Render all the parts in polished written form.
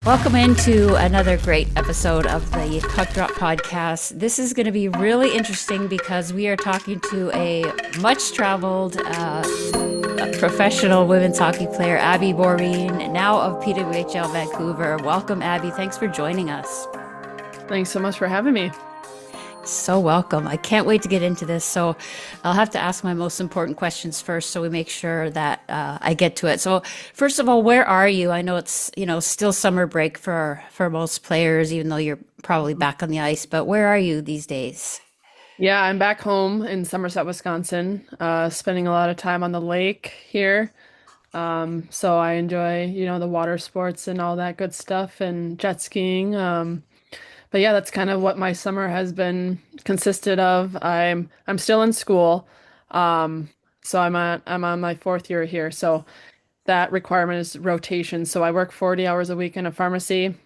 Welcome into another great episode of the Puck Drop Podcast. This is going to be really interesting because we are talking to a much traveled professional women's hockey player, Abby Boreen, now of PWHL Vancouver. Welcome, Abby. Thanks for joining us. Thanks so much for having me. So welcome. I can't wait to get into this. So I'll have to ask my most important questions first so we make sure that I get to it. So first of all, where are you? I know it's, still summer break for most players, even though you're probably back on the ice, but where are you these days? Yeah, I'm back home in Somerset, Wisconsin, spending a lot of time on the lake here. So I enjoy, the water sports and all that good stuff and jet skiing. But yeah, that's kind of what my summer has been consisted of. I'm still in school. Um, so I'm on my fourth year here. So that requirement is rotation. So I work 40 hours a week in a pharmacy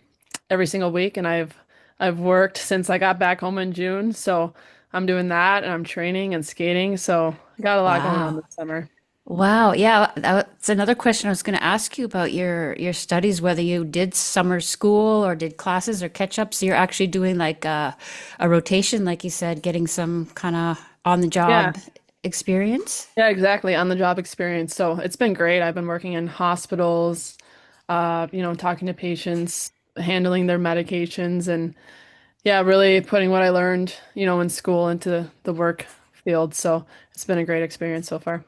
every single week, and I've worked since I got back home in June. So I'm doing that and I'm training and skating. So I got a lot going on Wow. this summer. Wow. Yeah, that's another question I was going to ask you about your studies, whether you did summer school or did classes or catch up. So you're actually doing like a rotation, like you said, getting some kind of on the Yeah. job experience. Yeah, exactly. On the job experience. So it's been great. I've been working in hospitals, talking to patients, handling their medications, and yeah, really putting what I learned, in school into the work field. So it's been a great experience so far.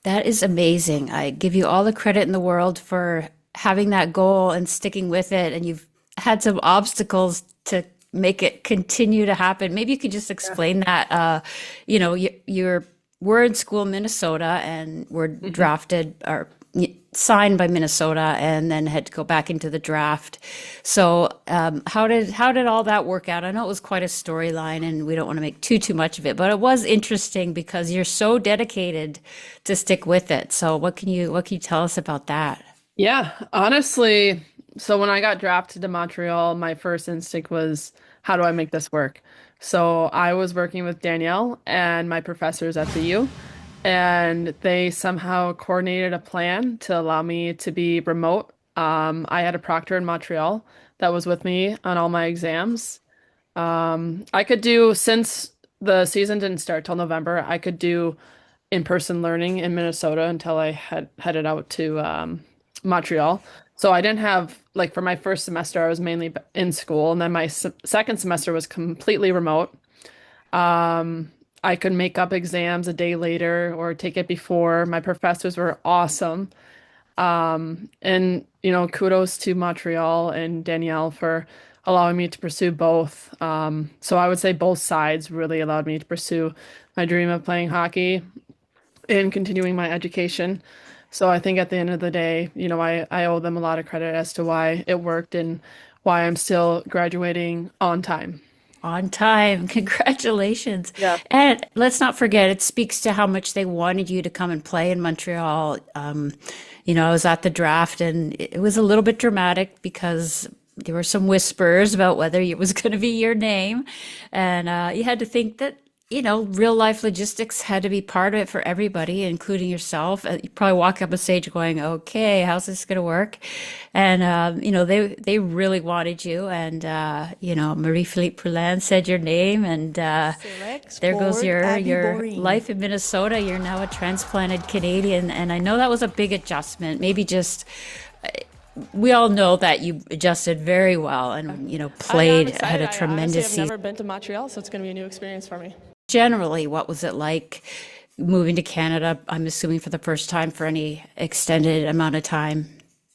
That is amazing. I give you all the credit in the world for having that goal and sticking with it. And you've had some obstacles to make it continue to happen. Maybe you could just Yeah. explain that. You're we're in school in Minnesota and we're hmm drafted or signed by Minnesota and then had to go back into the draft. So how did all that work out? I know it was quite a storyline, and we don't want to make too much of it, but it was interesting because you're so dedicated to stick with it. So what can you tell us about that? Yeah, honestly, so when I got drafted to Montreal, my first instinct was, how do I make this work? So I was working with Danielle and my professors at the U, and they somehow coordinated a plan to allow me to be remote. I had a proctor in Montreal that was with me on all my exams. I could do, since the season didn't start till November, I could do in-person learning in Minnesota until I had headed out to Montreal. So I didn't have, like, for my first semester, I was mainly in school, and then my se second semester was completely remote. I could make up exams a day later or take it before. My professors were awesome. And, kudos to Montreal and Danielle for allowing me to pursue both. So I would say both sides really allowed me to pursue my dream of playing hockey and continuing my education. So I think at the end of the day, I owe them a lot of credit as to why it worked and why I'm still graduating on time. On time. Congratulations. Yeah. And let's not forget, it speaks to how much they wanted you to come and play in Montreal. I was at the draft and it was a little bit dramatic because there were some whispers about whether it was going to be your name. And you had to think that, real life logistics had to be part of it for everybody, including yourself. You probably walk up a stage going, okay, how's this going to work? And, they really wanted you. And, Marie-Philippe Poulin said your name. And Select there goes forward Abby your Boreen. life in Minnesota. You're now a transplanted Canadian. And I know that was a big adjustment. Maybe just, we all know that you adjusted very well and, I'm played, had excited. a I honestly tremendous have season. never been to Montreal, so it's going to be a new experience for me. Generally, what was it like moving to Canada? I'm assuming for the first time for any extended amount of time.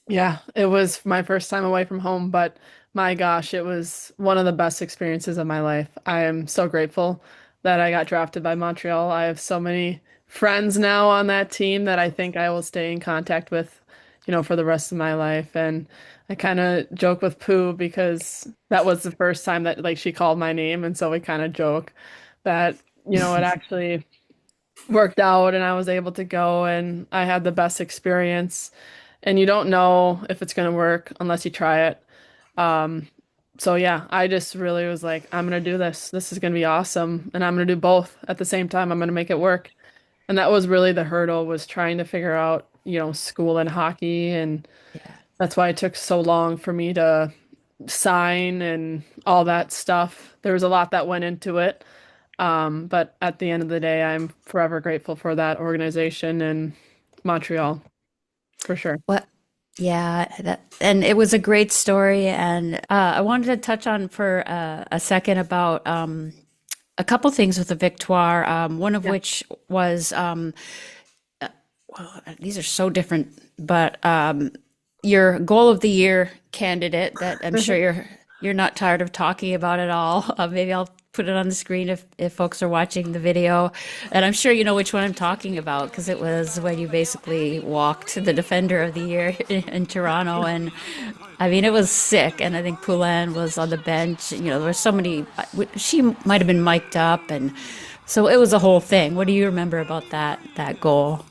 Yeah, it was my first time away from home, but my gosh, it was one of the best experiences of my life. I am so grateful that I got drafted by Montreal. I have so many friends now on that team that I think I will stay in contact with, for the rest of my life. And I kind of joke with Pooh because that was the first time that, like, she called my name, and so we kind of joke that, it actually worked out and I was able to go and I had the best experience. And you don't know if it's going to work unless you try it. So yeah, I just really was like, I'm going to do this. This is going to be awesome. And I'm going to do both at the same time. I'm going to make it work. And that was really the hurdle, was trying to figure out, school and hockey and Yeah. That's why it took so long for me to sign and all that stuff. There was a lot that went into it. But at the end of the day, I'm forever grateful for that organization in Montreal, for sure. What? Yeah, and it was a great story. And I wanted to touch on for a second about a couple things with the Victoire. One of Yeah. which was well, these are so different, but your goal of the year candidate that I'm sure you're not tired of talking about it all. Maybe I'll put it on the screen if folks are watching the video, and I'm sure you know which one I'm talking about because it was when you basically walked the defender of the year in Toronto, and I mean it was sick. And I think Poulin was on the bench. You know, there were so many. She might have been mic'd up, and so it was a whole thing. What do you remember about that goal?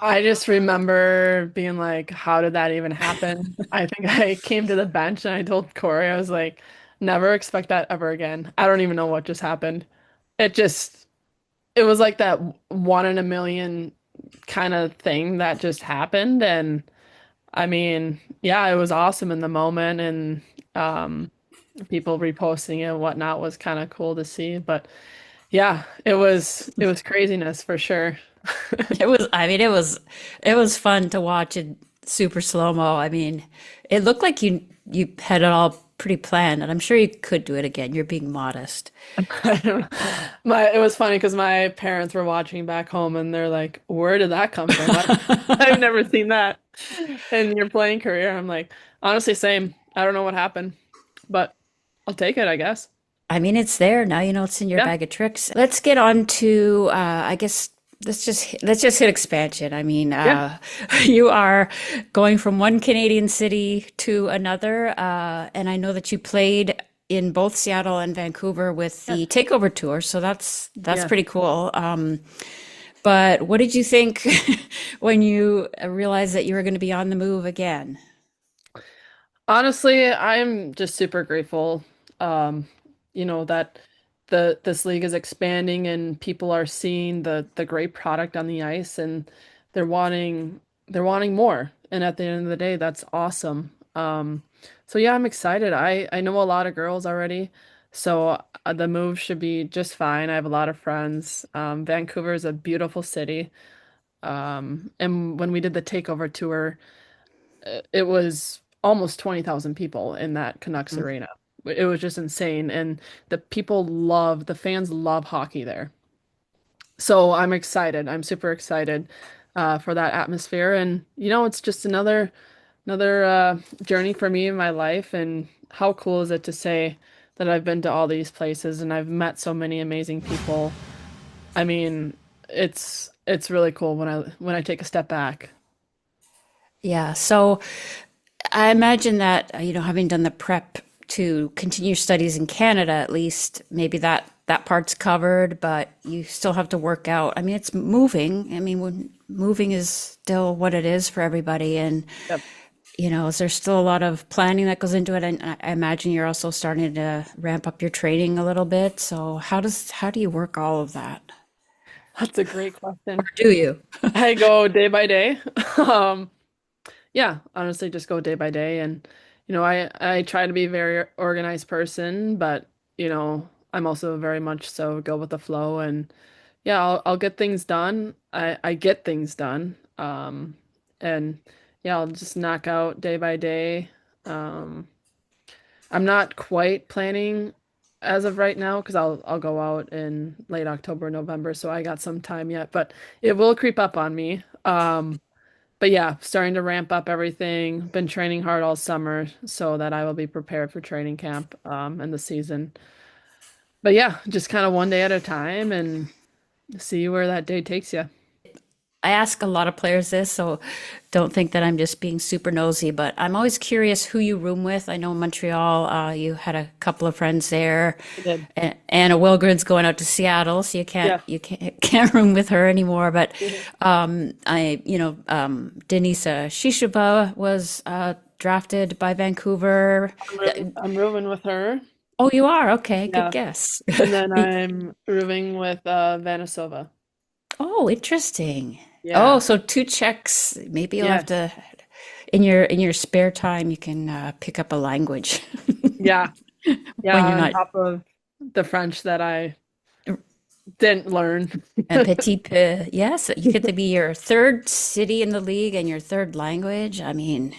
I just remember being like, how did that even happen? I think I came to the bench and I told Corey, I was like, never expect that ever again. I don't even know what just happened. It just, it was like that one in a million kind of thing that just happened. And I mean, yeah, it was awesome in the moment. And um, people reposting it and whatnot was kind of cool to see. But yeah, it was craziness for sure. It was, I mean, it was fun to watch in super slow-mo. I mean, it looked like you had it all pretty planned, and I'm sure you could do it again. You're being modest. I don't know. It was funny because my parents were watching back home and they're like, "Where did that come from? I've never seen that in your playing career." I'm like, honestly, same. I don't know what happened, but I'll take it, I guess. I mean, it's there now. You know, it's in your Yeah, bag of tricks. Let's get on to, I guess, let's just hit expansion. I mean, yeah, you are going from one Canadian city to another, and I know that you played in both Seattle and Vancouver with yeah, the Takeover Tour, so that's yeah. pretty cool. But what did you think when you realized that you were going to be on the move again? Honestly, I'm just super grateful, um, that this league is expanding and people are seeing the great product on the ice and they're wanting more. And at the end of the day, that's awesome. So yeah, I'm excited. I know a lot of girls already, so the move should be just fine. I have a lot of friends. Vancouver is a beautiful city. And when we did the takeover tour, it was almost 20,000 people in that Canucks arena. It was just insane. And the fans love hockey there. So I'm excited. I'm super excited for that atmosphere. And, it's just another journey for me in my life. And how cool is it to say that I've been to all these places and I've met so many amazing people. I mean, it's really cool when I take a step back. Yeah, so I imagine that, having done the prep to continue studies in Canada, at least, maybe that part's covered, but you still have to work out. I mean, it's moving. I mean, when moving is still what it is for everybody. And, Yep. is there still a lot of planning that goes into it? And I imagine you're also starting to ramp up your training a little bit. So how do you work all of that? That's a great question. Do you? I go day by day. Um, yeah, honestly, just go day by day. And, I try to be a very organized person, but, I'm also very much so go with the flow. And yeah, I'll get things done. I get things done. And yeah, I'll just knock out day by day. Um, I'm not quite planning as of right now because I'll go out in late October, November, so I got some time yet, but it will creep up on me. But yeah, starting to ramp up everything. Been training hard all summer so that I will be prepared for training camp and the season. But yeah, just kind of one day at a time and see where that day takes you. I ask a lot of players this, so don't think that I'm just being super nosy, but I'm always curious who you room with. I know in Montreal, you had a couple of friends there. I did. Anna Wilgren's going out to Seattle, so you can't Yeah. you can't, can't room with her anymore. But Mhm. Denisa Shishova was drafted by Vancouver. I'm rooming with her. Oh, you are? Okay, good Yeah. guess. And then I'm rooming with Vanisova. Oh, interesting. Oh, Yeah. so two checks. Maybe you'll have Yes. to. in your spare time, you can pick up a language Yeah. when Yeah, you're on not top of the French that I didn't learn. a petit peu. Yes, you get to be your third city in the league and your third language. I mean,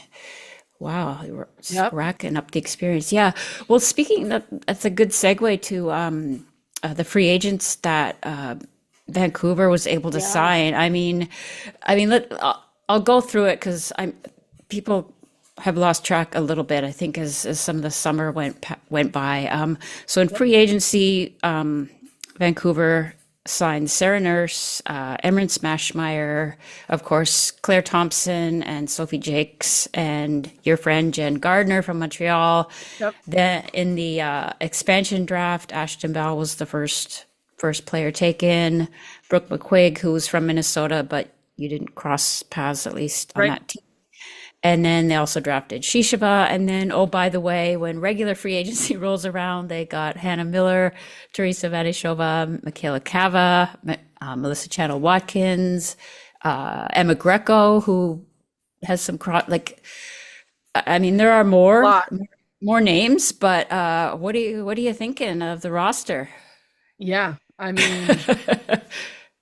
wow, you're Yep. racking up the experience. Yeah. Well, speaking that's a good segue to the free agents that Vancouver was able to Yeah. sign. I'll go through it because I'm people have lost track a little bit. I think as some of the summer went by. So in Yep. free agency, Vancouver signed Sarah Nurse, Emran Smashmeyer, of course, Claire Thompson and Sophie Jakes, and your friend Jen Gardner from Montreal. Yep. Then in the expansion draft, Ashton Bell was the first player taken. Brooke McQuigg, who was from Minnesota, but you didn't cross paths at least on Right. that team. And then they also drafted Shishava. And then, oh, by the way, when regular free agency rolls around, they got Hannah Miller, Teresa Vanishova, Michaela Cava, Melissa Channel Watkins, Emma Greco, who has some I mean, there are Lot. more names, but what are you thinking of the roster? Yeah. I mean,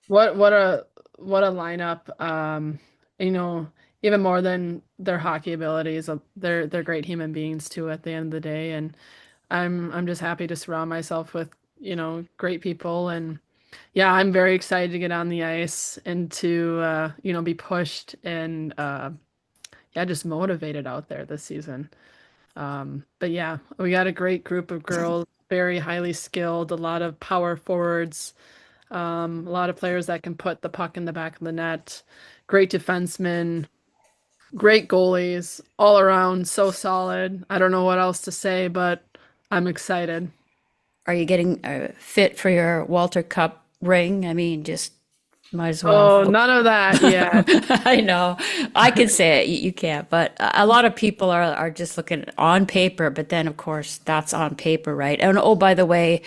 what what a what a lineup. You know, even more than their hockey abilities, they're great human beings too at the end of the day. And I'm just happy to surround myself with, great people. And yeah, I'm very excited to get on the ice and to be pushed and yeah, just motivated out there this season. But yeah, we got a great group of girls, very highly skilled, a lot of power forwards, a lot of players that can put the puck in the back of the net, great defensemen, great goalies, all around so solid. I don't know what else to say, but I'm excited. Are you getting fit for your Walter Cup ring? I mean, just might as well. Oh, none of that yet. I know. I can say it. You can't. But a lot of people are just looking on paper. But then, of course, that's on paper, right? And oh, by the way,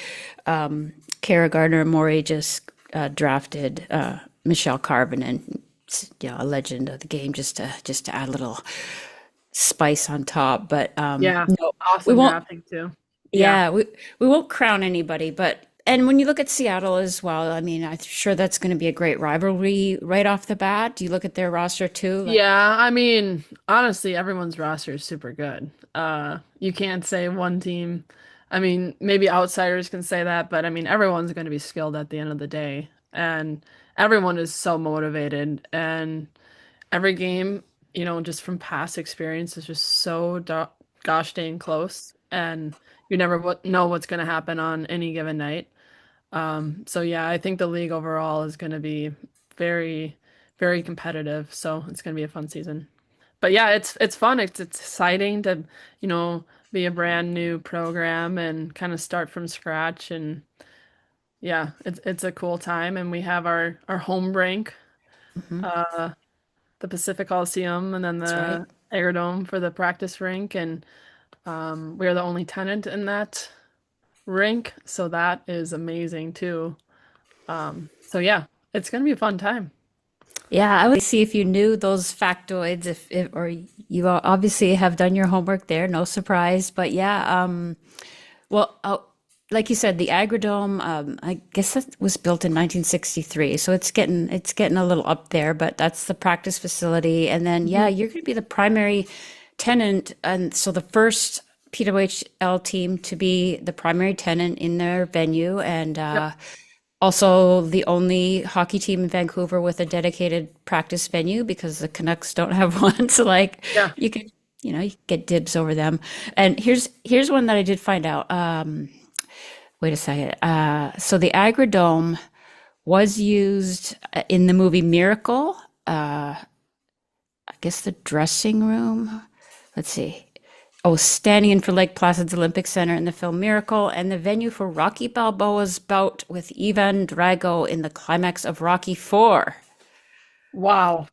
Kara Gardner Morey just drafted Michelle Carvin, and a legend of the game, just to add a little spice on top. But Yeah, no, we awesome won't. drafting too. Yeah. Yeah, we won't crown anybody, but and when you look at Seattle as well, I mean, I'm sure that's going to be a great rivalry right off the bat. Do you look at their roster too? Like, Yeah, I mean, honestly, everyone's roster is super good. You can't say one team. I mean, maybe outsiders can say that, but I mean, everyone's going to be skilled at the end of the day, and everyone is so motivated. And every game, just from past experience, is just so gosh dang close, and you never know what's going to happen on any given night. So yeah, I think the league overall is going to be very, very competitive. So it's going to be a fun season. But yeah, it's fun. It's exciting to, you know, be a brand new program and kind of start from scratch. And yeah, it's a cool time. And we have our home rink, mhm, uh, the Pacific Coliseum, and then that's right. the Aerodome for the practice rink. And we are the only tenant in that rink, so that is amazing too. So yeah, it's gonna be a fun time. Yeah, I would see if you knew those factoids, if or you obviously have done your homework there. No surprise, but yeah. Well, like you said, the Agrodome, I guess that was built in 1963, so it's getting a little up there, but that's the practice facility. And then yeah, Mhm. you're going to be the primary tenant, and so the first PWHL team to be the primary tenant in their venue, and Yep. also the only hockey team in Vancouver with a dedicated practice venue because the Canucks don't have one. So like Yeah. you could, you get dibs over them. And here's one that I did find out. Wait a second. So the Agrodome was used in the movie Miracle. I guess the dressing room. Let's see. Oh, standing in for Lake Placid's Olympic Center in the film Miracle, and the venue for Rocky Balboa's bout with Ivan Drago in the climax of Rocky 4. Wow.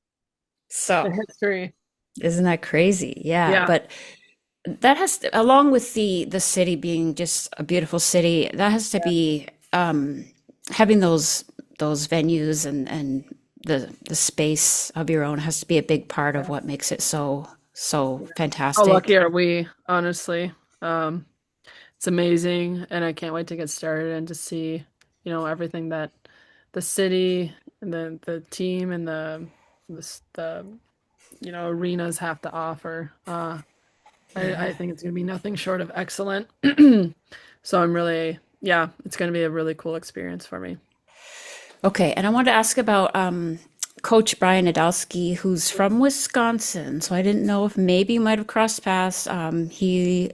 The So, history. isn't that crazy? Yeah, Yeah. but that along with the city being just a beautiful city, that has to Yeah. be having those venues and the space of your own has to be a big part of Yeah. what makes it so So How lucky fantastic. are we, honestly? Um, it's amazing, and I can't wait to get started and to see, everything that the city and the team and the arenas have to offer. I Yeah. think it's going to be nothing short of excellent. So I'm really, yeah, it's going to be a really cool experience for me. Okay, and I wanted to ask about Coach Brian Nadolski, who's from Wisconsin. So I didn't know if maybe you might have crossed paths. He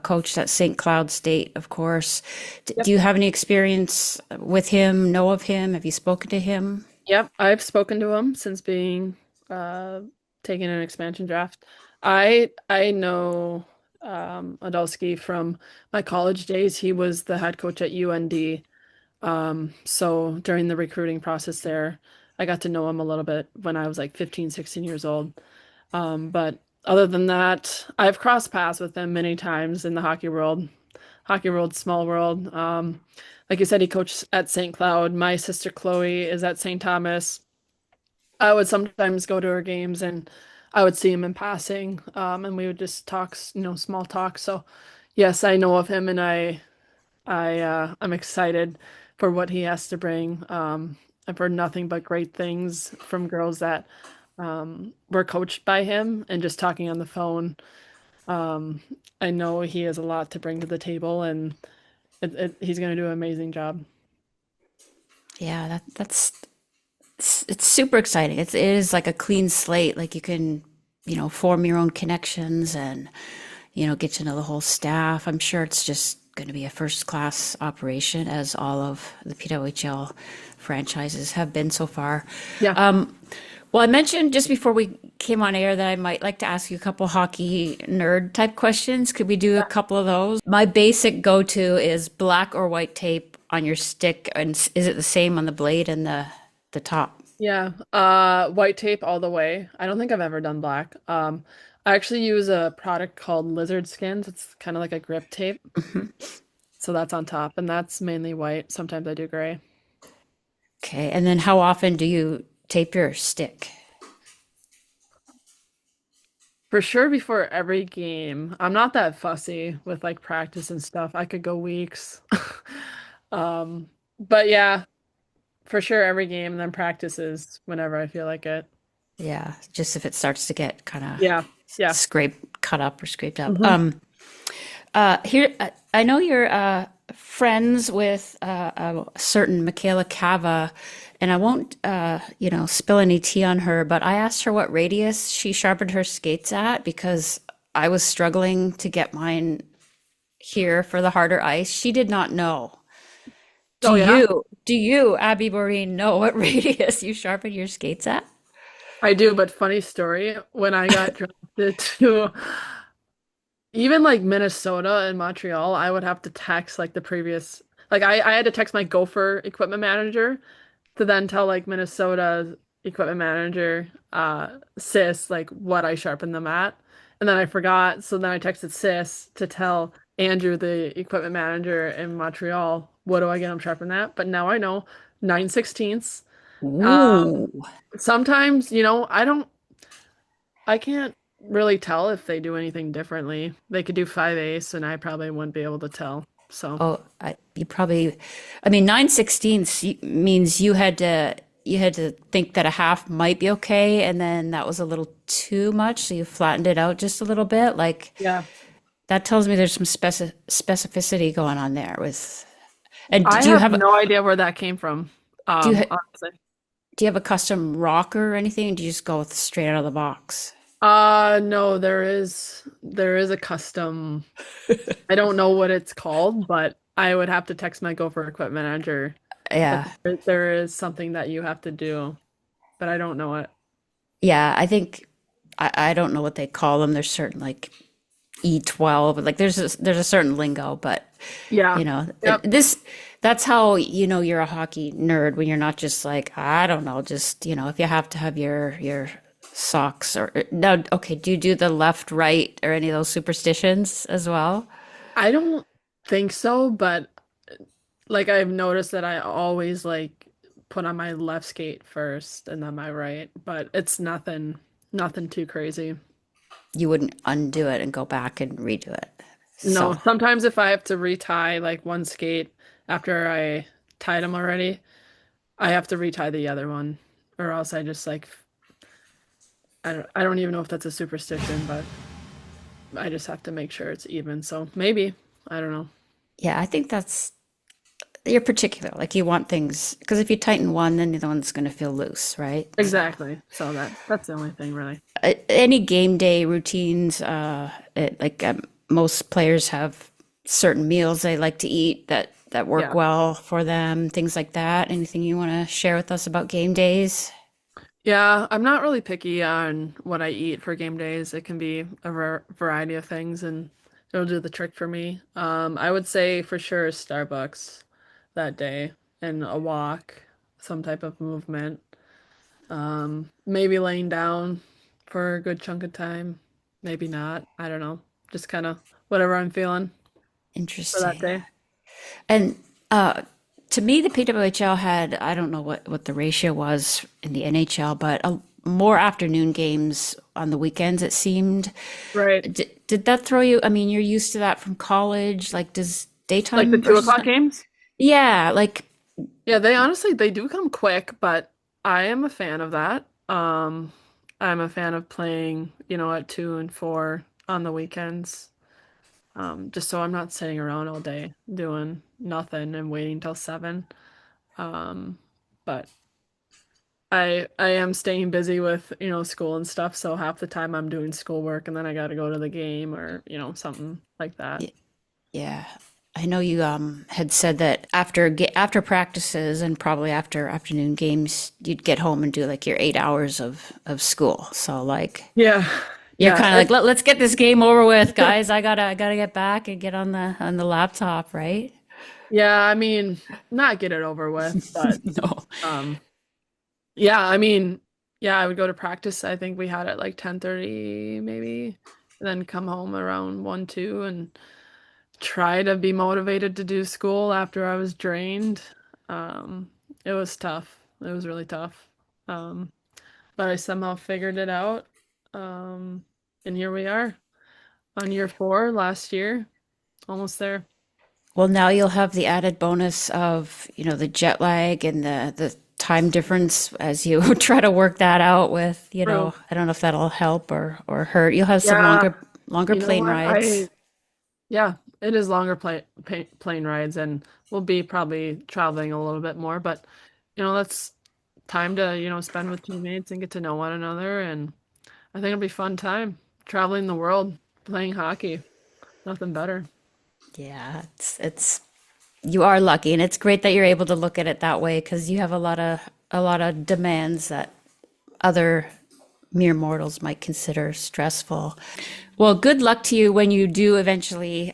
coached at St. Cloud State, of course. Do Yep. you have any experience with him? Know of him? Have you spoken to him? Yep, I've spoken to him since being uh taking an expansion draft. I know Adolski from my college days. He was the head coach at UND. So during the recruiting process there, I got to know him a little bit when I was like 15, 16 years old. But other than that, I've crossed paths with him many times in the hockey world. Hockey world, small world. Like you said, he coached at St. Cloud. My sister Chloe is at St. Thomas. I would sometimes go to her games and I would see him in passing, and we would just talk, small talk. So, yes, I know of him, and I'm excited for what he has to bring. I've heard nothing but great things from girls that were coached by him, and just talking on the phone. Um, I know he has a lot to bring to the table, and he's going to do an amazing job. Yeah, that's it's super exciting. It is like a clean slate. Like you can, form your own connections and, get to know the whole staff. I'm sure it's just going to be a first class operation, as all of the PWHL franchises have been so far. Yeah. Well, I mentioned just before we came on air that I might like to ask you a couple hockey nerd type questions. Could we do a couple of those? My basic go to is black or white tape on your stick, and is it the same on the blade and the top? Yeah, white tape all the way. I don't think I've ever done black. I actually use a product called Lizard Skins. It's kind of like a grip tape. So that's on top, and that's mainly white. Sometimes I do gray. Okay, and then how often do you tape your stick? For sure before every game. I'm not that fussy with like practice and stuff. I could go weeks. But yeah, for sure every game and then practices whenever I feel like it. Yeah, just if it starts to get kind of Yeah. Yeah. cut up or scraped up. hmm Here, I know you're friends with a certain Michaela Cava, and I won't, spill any tea on her, but I asked her what radius she sharpened her skates at because I was struggling to get mine here for the harder ice. She did not know. Oh yeah. Do you, Abby Boreen, know what radius you sharpen your skates at? I do, but funny story, when I got drafted to even like Minnesota and Montreal, I would have to text like the previous, like I had to text my Gopher equipment manager to then tell like Minnesota's equipment manager, Sis, like what I sharpened them at. And then I forgot. So then I texted Sis to tell Andrew, the equipment manager in Montreal, what do I get them sharpened at? But now I know 9/16. Ooh. Sometimes, I can't really tell if they do anything differently. They could do 5/8 and I probably wouldn't be able to tell. So, Oh, you probably, I mean, 9/16 means you had to think that a half might be okay, and then that was a little too much, so you flattened it out just a little bit. Like yeah. that tells me there's some specificity going on there with. And I have no idea where that came from. do you ha- Honestly. do you have a custom rocker or anything? Do you just go with straight out of the box? No, there is a custom. I don't know what it's called, but I would have to text my Gopher equipment manager that Yeah, there is something that you have to do, but I don't know it. yeah. I don't know what they call them. There's certain like E12, like there's a certain lingo, but Yeah. you know, Yep. that's how you're a hockey nerd when you're not just like, I don't know, just, if you have to have your socks or no, okay, do you do the left, right, or any of those superstitions as well? I don't think so, but like I've noticed that I always like put on my left skate first and then my right, but it's nothing too crazy. you wouldn't undo it and go back and redo it. No, So, sometimes if I have to retie like one skate after I tied them already, I have to retie the other one, or else I just like I don't even know if that's a superstition, but I just have to make sure it's even. So maybe, I don't know. yeah, I think you're particular. Like you want things, because if you tighten one, then the other one's going to feel loose, right? So, Exactly. So that's the only thing really. any game day routines, most players have certain meals they like to eat that work Yeah. well for them, things like that. Anything you want to share with us about game days? Yeah, I'm not really picky on what I eat for game days. It can be a variety of things and it'll do the trick for me. I would say for sure Starbucks that day and a walk, some type of movement. Maybe laying down for a good chunk of time. Maybe not. I don't know. Just kind of whatever I'm feeling for that Interesting. day. And to me, the PWHL had, I don't know what the ratio was in the NHL, but more afternoon games on the weekends, it seemed. Right. Did that throw you? I mean, you're used to that from college. Like, does Like the daytime two versus o'clock games? yeah, like Yeah, they honestly they do come quick, but I am a fan of that. I'm a fan of playing, at 2 and 4 on the weekends. Just so I'm not sitting around all day doing nothing and waiting till 7. Um, but I am staying busy with, school and stuff, so half the time I'm doing schoolwork and then I gotta go to the game or, something like that. yeah. I know you had said that after practices and probably after afternoon games, you'd get home and do like your 8 hours of school. So like Yeah. you're Yeah. kind of like let's get this game over with, guys. I gotta get back and get on the laptop, right? Yeah, I mean, not get it over with, but No. um yeah, I mean, yeah, I would go to practice. I think we had it like 10:30 maybe, and then come home around 1, 2 and try to be motivated to do school after I was drained. It was tough. It was really tough. Um, but I somehow figured it out. Um, and here we are on year 4 last year, almost there. Well, now you'll have the added bonus of, the jet lag and the time difference as you try to work that out with, True. I don't know if that'll help or hurt. You'll have some Yeah, longer you know plane what? rides. Yeah, it is longer plane rides, and we'll be probably traveling a little bit more. But that's time to spend with teammates and get to know one another, and I think it'll be a fun time traveling the world, playing hockey. Nothing better. Yeah, it's you are lucky, and it's great that you're able to look at it that way because you have a lot of demands that other mere mortals might consider stressful. Well, good luck to you when you do eventually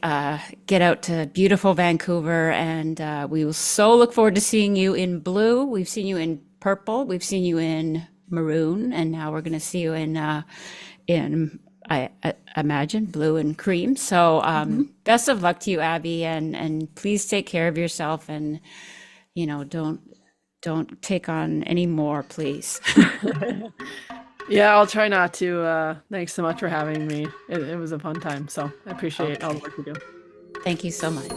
get out to beautiful Vancouver, and we will so look forward to seeing you in blue. We've seen you in purple, we've seen you in maroon, and now we're going to see you in I imagine blue and cream. So Mhm. best of luck to you, Abby, and please take care of yourself, and don't take on any more, please. Yeah, I'll try not to. Thanks so much for having me. It was a fun time, so I appreciate all the Okay, work you do. thank you so much.